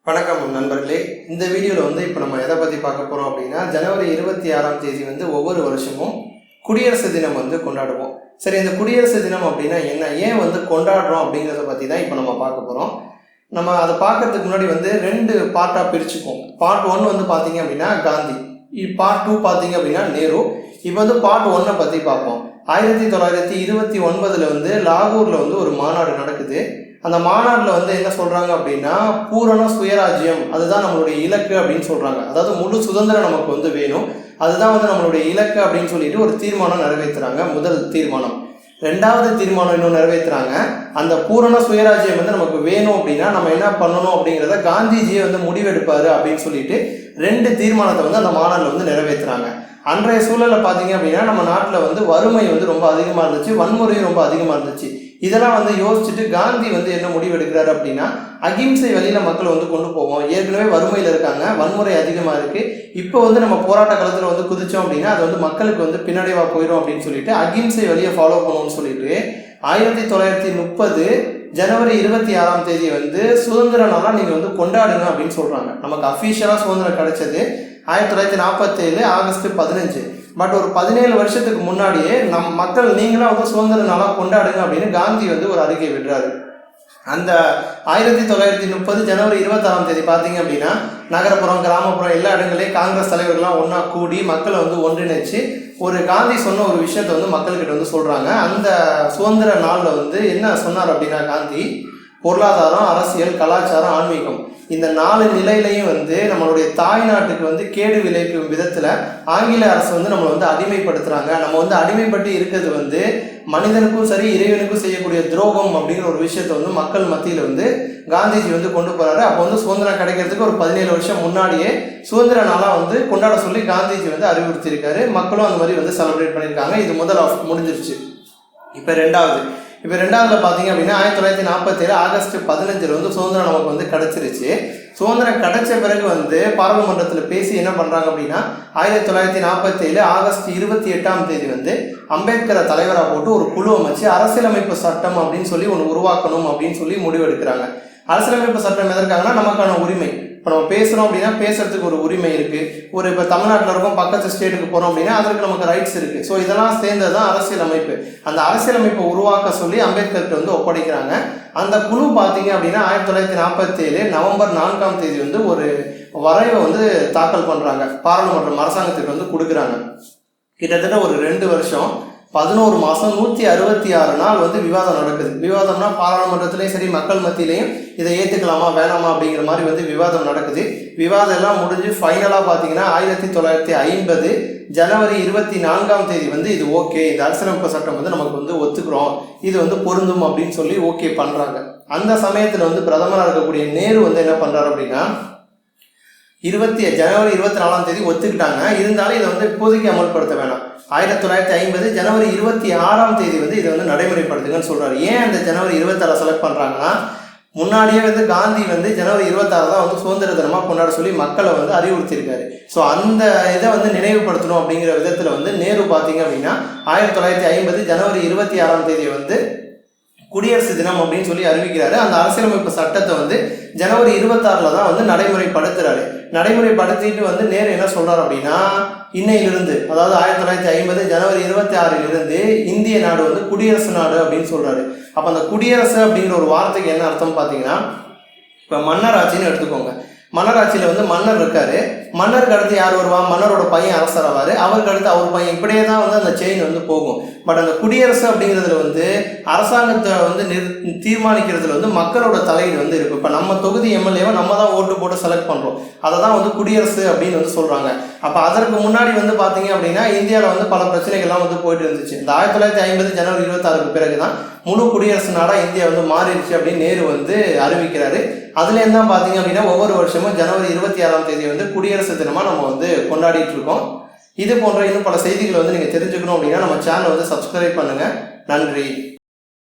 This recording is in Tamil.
வணக்கம் நண்பர்களே. இந்த வீடியோவில் இப்போ நம்ம எதை பற்றி பார்க்க போகிறோம் அப்படின்னா, ஜனவரி 26ஆம் தேதி ஒவ்வொரு வருஷமும் குடியரசு தினம் கொண்டாடுவோம். சரி, இந்த குடியரசு தினம் அப்படின்னா என்ன, ஏன் கொண்டாடுறோம் அப்படிங்கிறத பற்றி தான் இப்போ நம்ம பார்க்க போகிறோம். நம்ம அதை பார்க்கறதுக்கு முன்னாடி ரெண்டு பார்ட்டாக பிரிச்சுப்போம். பார்ட் 1 பார்த்தீங்க அப்படின்னா காந்தி, பார்ட் 2 பார்த்தீங்க அப்படின்னா நேரு. இப்போ பார்ட் 1 பற்றி பார்ப்போம். 1929 லாகூரில் ஒரு மாநாடு நடக்குது. அந்த மாநாட்டில் என்ன சொல்கிறாங்க அப்படின்னா, பூரண சுயராஜ்யம் அதுதான் நம்மளுடைய இலக்கு அப்படின்னு சொல்கிறாங்க. அதாவது முழு சுதந்திரம் நமக்கு வேணும், அதுதான் நம்மளுடைய இலக்கு அப்படின்னு சொல்லிட்டு ஒரு தீர்மானம் நிறைவேற்றுறாங்க. முதல் தீர்மானம். ரெண்டாவது தீர்மானம் இன்னும் நிறைவேற்றுறாங்க. அந்த பூரண சுயராஜ்யம் நமக்கு வேணும் அப்படின்னா நம்ம என்ன பண்ணணும் அப்படிங்கிறத காந்திஜியை முடிவெடுப்பாரு அப்படின்னு சொல்லிட்டு ரெண்டு தீர்மானத்தை அந்த மாநாட்டில் நிறைவேற்றுறாங்க. அன்றைய சூழலில் பார்த்தீங்க அப்படின்னா நம்ம நாட்டில் வறுமை ரொம்ப அதிகமாக இருந்துச்சு, வன்முறையும் ரொம்ப அதிகமாக இருந்துச்சு. இதெல்லாம் யோசிச்சுட்டு காந்தி என்ன முடிவெடுக்கிறாரு அப்படின்னா, அகிம்சை வழியில் மக்களை கொண்டு போவோம். ஏற்கனவே வறுமையில் இருக்காங்க, வன்முறை அதிகமாக இருக்குது. இப்போ நம்ம போராட்ட காலத்தில் குதிச்சோம் அப்படின்னா அது மக்களுக்கு பின்னடைவாக போயிடும் அப்படின்னு சொல்லிட்டு அகிம்சை வழியை ஃபாலோ பண்ணுவோம்னு சொல்லிட்டு 1930 ஜனவரி 26ஆம் தேதி சுதந்திர நாளாக நீங்கள் கொண்டாடுங்க அப்படின்னு சொல்கிறாங்க. நமக்கு அஃபீஷியலாக சுதந்திரம் கிடைச்சது 1947 ஆகஸ்ட் 15. பட் ஒரு 17 வருஷத்துக்கு முன்னாடியே மக்கள் நீங்களும் சுதந்திர நாளாக கொண்டாடுங்க அப்படின்னு காந்தி ஒரு அறிக்கை விடுறாரு. அந்த 1930 ஜனவரி 26ஆம் தேதி பார்த்தீங்க அப்படின்னா நகரப்புறம் கிராமப்புறம் எல்லா இடங்களையும் காங்கிரஸ் தலைவர்கள்லாம் ஒன்றா கூடி மக்களை ஒன்றிணைச்சு ஒரு காந்தி சொன்ன ஒரு விஷயத்தை மக்கள்கிட்ட சொல்கிறாங்க. அந்த சுதந்திர நாளில் என்ன சொன்னார் அப்படின்னா, காந்தி பொருளாதாரம், அரசியல், கலாச்சாரம், ஆன்மீகம் இந்த 4 நிலையிலையும் நம்மளுடைய தாய்நாட்டுக்கு கேடு விளைவிக்கும் விதத்தில் ஆங்கில அரசு நம்மளை அடிமைப்படுத்துகிறாங்க. நம்ம அடிமைப்பட்டு இருக்கிறது மனிதனுக்கும் சரி இறைவனுக்கும் செய்யக்கூடிய துரோகம் அப்படிங்கிற ஒரு விஷயத்தை மக்கள் மத்தியில் காந்திஜி கொண்டு போகிறாரு. அப்போ சுதந்திரம் கிடைக்கிறதுக்கு ஒரு 17 வருஷம் முன்னாடியே சுதந்திர நாளாக கொண்டாட சொல்லி காந்திஜி அறிவுறுத்தியிருக்காரு. மக்களும் அந்த மாதிரி செலிப்ரேட் பண்ணியிருக்காங்க. இது முதல் ஆஃப் முடிஞ்சிருச்சு. இப்போ ரெண்டாவதுல பார்த்தீங்க அப்படின்னா 1947 ஆகஸ்ட் 15 சுதந்திரம் நமக்கு கிடச்சிருச்சு. சுதந்திரம் கிடைச்ச பிறகு பாராளுமன்றத்தில் பேசி என்ன பண்ணுறாங்க அப்படின்னா 1947 ஆகஸ்ட் 28ஆம் தேதி அம்பேத்கரை தலைவராக போட்டு ஒரு குழு அமைச்சு அரசியலமைப்பு சட்டம் அப்படின்னு சொல்லி ஒன்று உருவாக்கணும் அப்படின்னு சொல்லி முடிவெடுக்கிறாங்க. அரசியலமைப்பு சட்டம் எதற்காகனா நமக்கான உரிமை. இப்போ நம்ம பேசுகிறோம் அப்படின்னா பேசுறதுக்கு ஒரு உரிமை இருக்குது. இப்போ தமிழ்நாட்டில் இருக்கோம், பக்கத்து ஸ்டேட்டுக்கு போகிறோம் அப்படின்னா அதற்கு நமக்கு ரைட்ஸ் இருக்குது. ஸோ இதெல்லாம் சேர்ந்தது தான் அரசியலமைப்பு. அந்த அரசியலமைப்பை உருவாக்க சொல்லி அம்பேத்கர்கிட்ட ஒப்படைக்கிறாங்க. அந்த குழு பார்த்தீங்க அப்படின்னா 1947 நவம்பர் 4ஆம் தேதி ஒரு வரைவை தாக்கல் பண்ணுறாங்க. பாராளுமன்றம் அரசாங்கத்துக்கு கொடுக்குறாங்க. கிட்டத்தட்ட ஒரு 2 வருஷம் 11 மாதம் 166 நாள் விவாதம் நடக்குது. விவாதம்னா பாராளுமன்றத்திலையும் சரி மக்கள் மத்தியிலையும் இதை ஏற்றுக்கலாமா வேணாமா அப்படிங்கிற மாதிரி விவாதம் நடக்குது. விவாதம் எல்லாம் முடிஞ்சு ஃபைனலாக பார்த்தீங்கன்னா 1950 ஜனவரி 24ஆம் தேதி இது ஓகே, இந்த அரசியலமைப்பு சட்டம் நமக்கு ஒத்துக்கிறோம், இது பொருந்தும் அப்படின்னு சொல்லி ஓகே பண்ணுறாங்க. அந்த சமயத்தில் பிரதமராக இருக்கக்கூடிய நேரு என்ன பண்ணுறாரு அப்படின்னா ஜனவரி 24ஆம் தேதி ஒத்துக்கிட்டாங்க. இருந்தாலும் இதை இப்போதைக்கு அமல்படுத்த வேணாம், 1950 ஜனவரி 26ஆம் தேதி இதை நடைமுறைப்படுத்துங்கன்னு சொல்கிறாரு. ஏன் அந்த ஜனவரி 26 செலக்ட் பண்ணுறாங்கன்னா, முன்னாடியே காந்தி ஜனவரி 26 தான் சுதந்திர தினமாக கொண்டாட சொல்லி மக்களை அறிவுறுத்தியிருக்காரு. ஸோ அந்த இதை நினைவுபடுத்தணும் அப்படிங்கிற விதத்தில் நேரு பார்த்தீங்க அப்படின்னா 1950 ஜனவரி 26ஆம் தேதியை குடியரசு தினம் அப்படின்னு சொல்லி அறிவிக்கிறாரு. அந்த அரசியலமைப்பு சட்டத்தை ஜனவரி 26 தான் நடைமுறைப்படுத்துறாரு. நடைமுறைப்படுத்திட்டு நேரு என்ன சொல்றாரு அப்படின்னா, இன்னையிலிருந்து அதாவது 1950 ஜனவரி 26 இந்திய நாடு குடியரசு நாடு அப்படின்னு சொல்றாரு. அப்போ அந்த குடியரசு அப்படிங்கிற ஒரு வார்த்தைக்கு என்ன அர்த்தம் பார்த்தீங்கன்னா, இப்போ மன்னராட்சின்னு எடுத்துக்கோங்க. மன்னராட்சியில் மன்னர் இருக்காரு. மன்னருக்கு அடுத்து யார் வருவா, மன்னரோட பையன் அரசர் ஆவார், அவருக்கு அடுத்து அவர் பையன், இப்படியே தான் அந்த செயின் போகும். பட் அந்த குடியரசு அப்படிங்கிறதுல அரசாங்கத்தை தீர்மானிக்கிறதுல மக்களோட தலையீடு இருக்கும். இப்போ நம்ம தொகுதி எம்எல்ஏவை நம்ம தான் ஓட்டு போட்டு செலக்ட் பண்ணுறோம், அதை தான் குடியரசு அப்படின்னு சொல்கிறாங்க. அப்போ அதற்கு முன்னாடி பார்த்தீங்க அப்படின்னா இந்தியாவில் பல பிரச்சனைகள்லாம் போயிட்டு இருந்துச்சு. இந்த 1950 ஜனவரி 26க்கு பிறகு தான் முழு குடியரசு நாடாக இந்தியா மாறிடுச்சு அப்படின்னு நேரு அறிவிக்கிறாரு. அதுலேருந்து தான் பார்த்தீங்க அப்படின்னா ஒவ்வொரு வருஷமும் ஜனவரி 26ஆம் தேதி குடியரசு தினமாக நம்ம கொண்டாடிட்டு இருக்கோம். இது போன்ற இன்னும் பல செய்திகளை நீங்கள் தெரிஞ்சுக்கணும் அப்படின்னா நம்ம சேனலை சப்ஸ்கிரைப் பண்ணுங்கள். நன்றி.